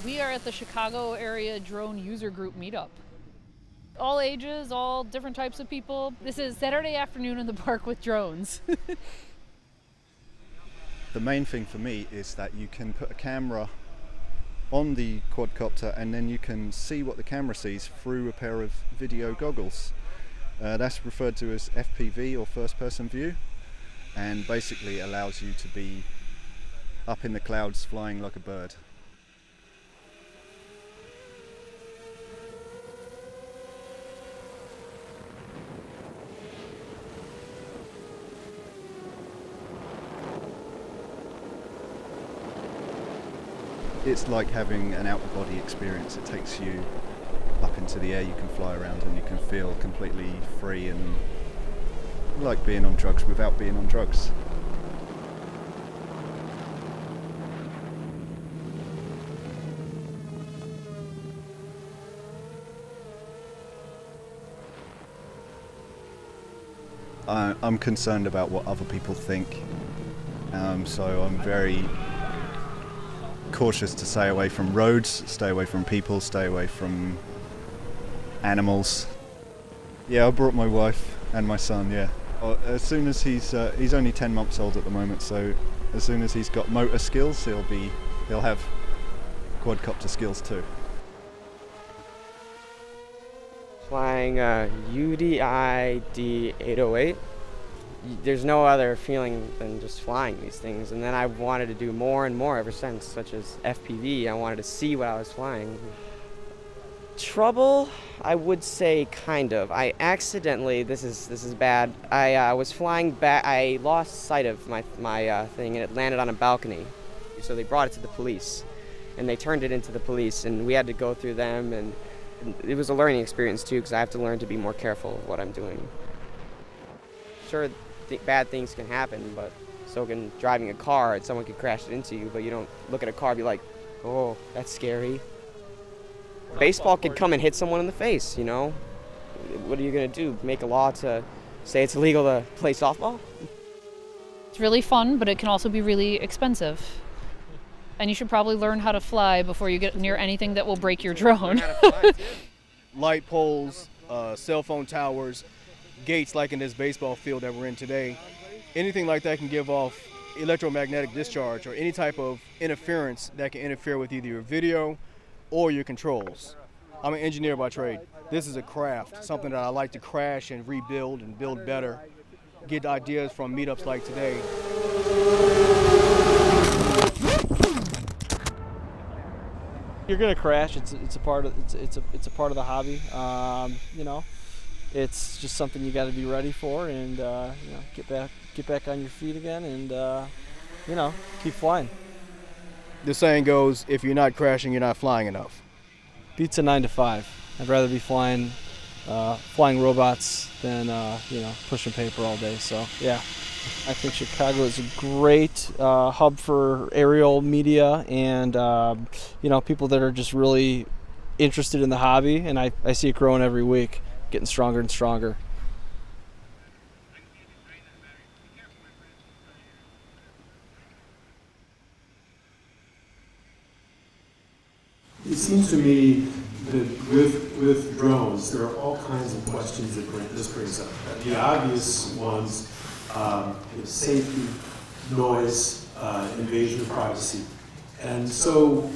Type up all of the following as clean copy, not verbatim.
We are at the Chicago area drone user group meetup. All ages, all different types of people. This is Saturday afternoon in the park with drones. The main thing for me is that you can put a camera on the quadcopter and then you can see what the camera sees through a pair of video goggles. That's referred to as FPV, or first person view, and basically allows you to be up in the clouds flying like a bird. It's like having an out-of-body experience. It takes you up into the air, you can fly around and you can feel completely free and like being on drugs without being on drugs. I'm concerned about what other people think, so I'm very cautious to stay away from roads, stay away from people, stay away from animals. Yeah, I brought my wife and my son, yeah. As soon as he's only 10 months old at the moment, so as soon as he's got motor skills, he'll have quadcopter skills too. Flying UDI D808. There's no other feeling than just flying these things, and then I wanted to do more and more ever since, such as FPV. I wanted to see what I was flying. Trouble, I would say kind of. I accidentally, this is bad, I was flying back, I lost sight of my thing, and it landed on a balcony. So they brought it to the police, and they turned it into the police, and we had to go through them, and it was a learning experience too, because I have to learn to be more careful of what I'm doing. Sure, bad things can happen, but so can driving a car, and someone could crash it into you, but you don't look at a car and be like, oh, that's scary. Baseball could come and hit someone in the face, you know? What are you gonna do? Make a law to say it's illegal to play softball? It's really fun, but it can also be really expensive. And you should probably learn how to fly before you get near anything that will break your drone. Light poles, cell phone towers, gates like in this baseball field that we're in today. Anything like that can give off electromagnetic discharge or any type of interference that can interfere with either your video or your controls. I'm an engineer by trade. This is a craft, something that I like to crash and rebuild and build better, get ideas from meetups like today. You're gonna crash. It's a part of it's a part of the hobby. You know, it's just something you got to be ready for, and you know, get back on your feet again, and you know, keep flying. The saying goes, if you're not crashing, you're not flying enough. Beats a 9 to 5. I'd rather be flying robots than you know, pushing paper all day. So yeah. I think Chicago is a great hub for aerial media and you know, people that are just really interested in the hobby, and I see it growing every week, getting stronger and stronger. It seems to me that with drones, there are all kinds of questions that this brings up. The obvious ones, safety, noise, invasion of privacy. And so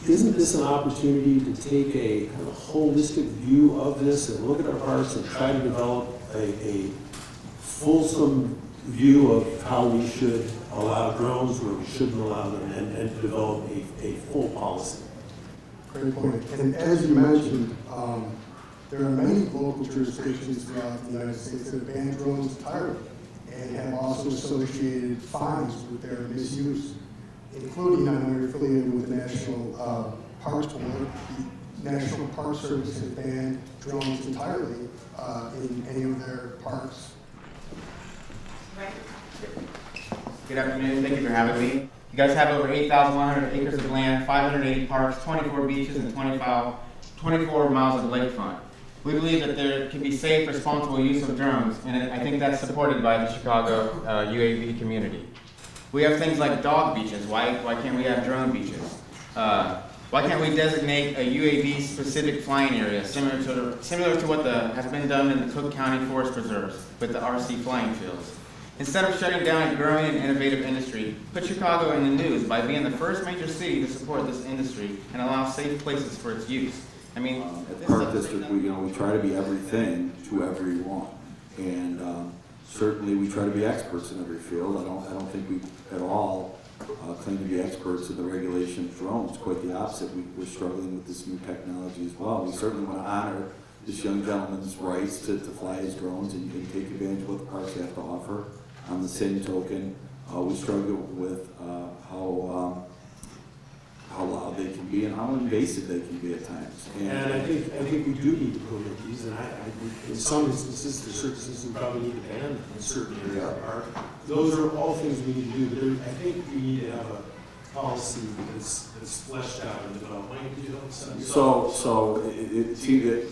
isn't this an opportunity to take a kind of holistic view of this and look at our parks and try to develop a fulsome view of how we should allow drones, where we shouldn't allow them, and to develop a full policy? Great point. And as you mentioned, there are many local jurisdictions throughout the United States that have banned drones entirely and have also associated fines with their misuse, including none are affiliated with the National Parks Board. The National Park Service has banned drones entirely in any of their parks. Good afternoon, thank you for having me. You guys have over 8,100 acres of land, 580 parks, 24 beaches, and 24 miles of lakefront. We believe that there can be safe, responsible use of drones, and I think that's supported by the Chicago UAV community. We have things like dog beaches. Why can't we have drone beaches? Why can't we designate a UAV specific flying area similar to what has been done in the Cook County Forest Preserves with the RC flying fields? Instead of shutting down a growing and innovative industry, put Chicago in the news by being the first major city to support this industry and allow safe places for its use. I mean, at the Park District, we try to be everything to everyone, and certainly we try to be experts in every field. I don't think we at all claim to be experts in the regulation of drones. Quite the opposite. We're struggling with this new technology as well. We certainly want to honor this young gentleman's rights to fly his drones and take advantage of what the parks have to offer. On the same token, we struggle with how loud they can be and how invasive they can be at times. And I think we do need to prohibit these, and in some instances, there's certain instances we probably need to ban them in certain areas. Those are all things we need to do, but I think we need to have a policy that's fleshed out and developed.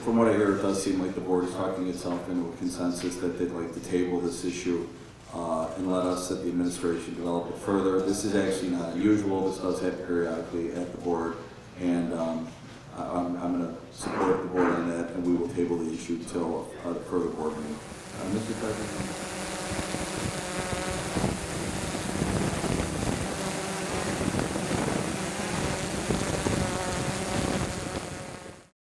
From what I hear, it does seem like the board is talking itself into a consensus that they'd like to table this issue and let us at the administration develop it further. This is actually not unusual. This does happen periodically at the board, and I'm going to support the board on that, and we will table the issue until the further board meeting. Mr. President.